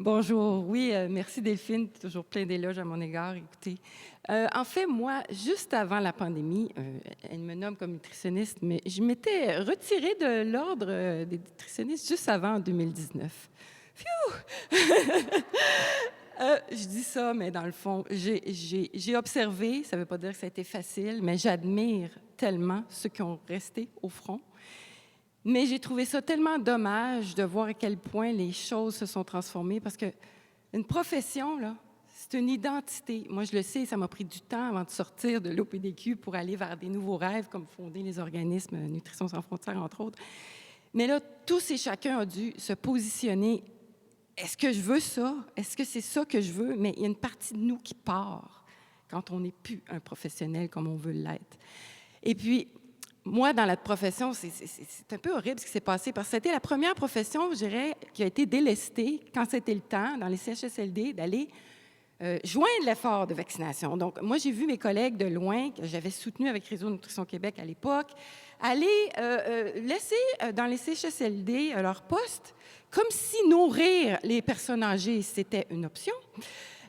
Bonjour. Oui, merci Delphine. Toujours plein d'éloges à mon égard. Écoutez, en fait, moi, juste avant la pandémie, elle me nomme comme nutritionniste, mais je m'étais retirée de l'ordre des nutritionnistes juste avant en 2019. Phew! Je dis ça, mais dans le fond, j'ai observé, ça ne veut pas dire que ça a été facile, mais j'admire tellement ceux qui ont resté au front. Mais j'ai trouvé ça tellement dommage de voir à quel point les choses se sont transformées parce qu'une profession, là, c'est une identité. Moi, je le sais, ça m'a pris du temps avant de sortir de l'OPDQ pour aller vers des nouveaux rêves, comme fonder les organismes Nutrition sans frontières, entre autres. Mais là, tous et chacun a dû se positionner. Est-ce que je veux ça? Est-ce que c'est ça que je veux? Mais il y a une partie de nous qui part quand on n'est plus un professionnel comme on veut l'être. Et puis, moi, dans la profession, c'est un peu horrible ce qui s'est passé parce que c'était la première profession, je dirais, qui a été délestée quand c'était le temps, dans les CHSLD, d'aller joindre l'effort de vaccination. Donc, moi, j'ai vu mes collègues de loin, que j'avais soutenus avec Réseau Nutrition Québec à l'époque, aller laisser dans les CHSLD leur poste comme si nourrir les personnes âgées, c'était une option.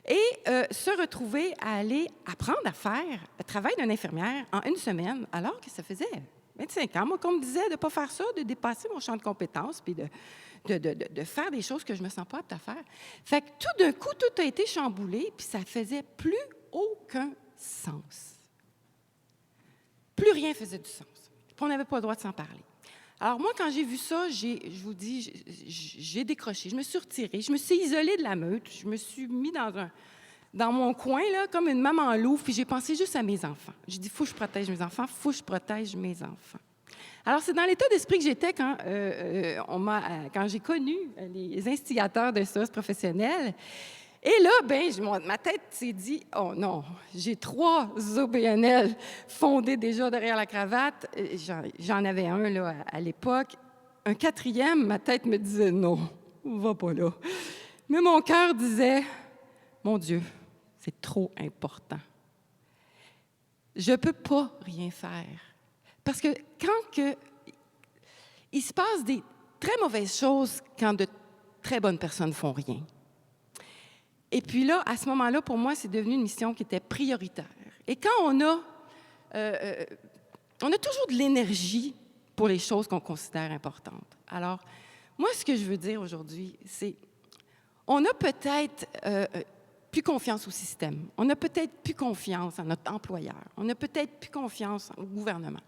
Et se retrouver à aller apprendre à faire le travail d'une infirmière en une semaine, alors que ça faisait 25 ans, moi, qu'on me disait de ne pas faire ça, de dépasser mon champ de compétences, puis de faire des choses que je ne me sens pas apte à faire. Fait que tout d'un coup, tout a été chamboulé, puis ça faisait plus aucun sens. Plus rien faisait du sens. Puis on n'avait pas le droit de s'en parler. Alors moi, quand j'ai vu ça, je vous dis, j'ai décroché, je me suis retirée, je me suis isolée de la meute, je me suis mis dans mon coin, là, comme une maman louve, puis j'ai pensé juste à mes enfants. J'ai dit, faut que je protège mes enfants, faut que je protège mes enfants. Alors, c'est dans l'état d'esprit que j'étais quand j'ai connu les instigateurs de SOS professionnels. Et là, ma tête s'est dit, oh non, j'ai 3 OBNL fondés déjà derrière la cravate. J'en avais un là, à l'époque. Un 4e, ma tête me disait, non, on va pas là. Mais mon cœur disait, mon Dieu, c'est trop important. Je ne peux pas rien faire. Parce que il se passe des très mauvaises choses quand de très bonnes personnes font rien. Et puis là, à ce moment-là, pour moi, c'est devenu une mission qui était prioritaire. Et quand on a toujours de l'énergie pour les choses qu'on considère importantes. Alors, moi, ce que je veux dire aujourd'hui, c'est on a peut-être plus confiance au système. On a peut-être plus confiance à notre employeur. On a peut-être plus confiance au gouvernement.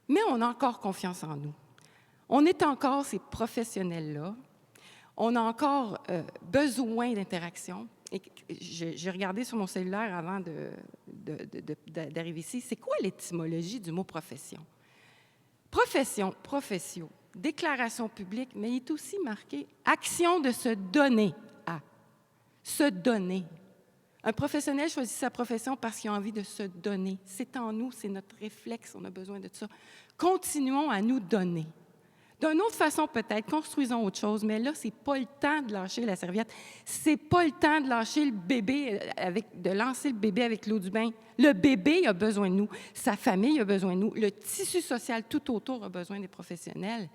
Mais on a encore confiance en nous. On est encore ces professionnels-là. On a encore besoin d'interaction. Et j'ai regardé sur mon cellulaire avant d'arriver ici. C'est quoi l'étymologie du mot profession? Profession, professio, déclaration publique, mais il est aussi marqué action de se donner à. Se donner. Un professionnel choisit sa profession parce qu'il a envie de se donner. C'est en nous, c'est notre réflexe, on a besoin de ça. Continuons à nous donner. D'une autre façon, peut-être, construisons autre chose, mais là, c'est pas le temps de lâcher la serviette. C'est pas le temps de lâcher le bébé, de lancer le bébé avec l'eau du bain. Le bébé a besoin de nous. Sa famille a besoin de nous. Le tissu social tout autour a besoin des professionnels.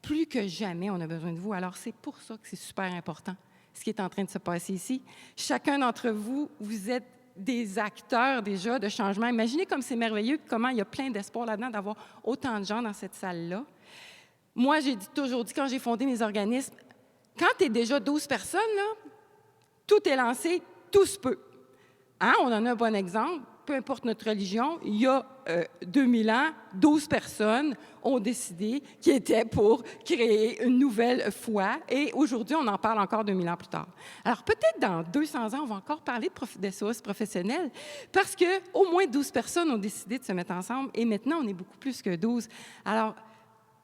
Plus que jamais, on a besoin de vous. Alors, c'est pour ça que c'est super important, ce qui est en train de se passer ici. Chacun d'entre vous, vous êtes des acteurs déjà de changement. Imaginez comme c'est merveilleux, comment il y a plein d'espoir là-dedans d'avoir autant de gens dans cette salle-là. Moi, j'ai toujours dit, quand j'ai fondé mes organismes, quand tu es déjà 12 personnes, là, tout est lancé, tout se peut. Hein? On en a un bon exemple. Peu importe notre religion, il y a 2000 ans, 12 personnes ont décidé qu'ils étaient pour créer une nouvelle foi. Et aujourd'hui, on en parle encore 2000 ans plus tard. Alors, peut-être dans 200 ans, on va encore parler de SOS professionnel parce qu'au moins 12 personnes ont décidé de se mettre ensemble. Et maintenant, on est beaucoup plus que 12. Alors,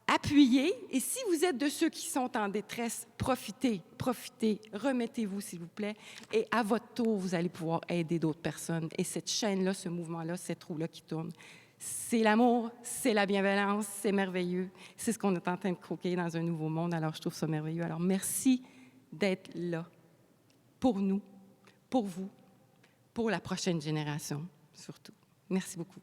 appuyez, et si vous êtes de ceux qui sont en détresse, profitez, remettez-vous, s'il vous plaît, et à votre tour, vous allez pouvoir aider d'autres personnes. Et cette chaîne-là, ce mouvement-là, cette roue-là qui tourne, c'est l'amour, c'est la bienveillance, c'est merveilleux. C'est ce qu'on est en train de croquer dans un nouveau monde, alors je trouve ça merveilleux. Alors merci d'être là, pour nous, pour vous, pour la prochaine génération, surtout. Merci beaucoup.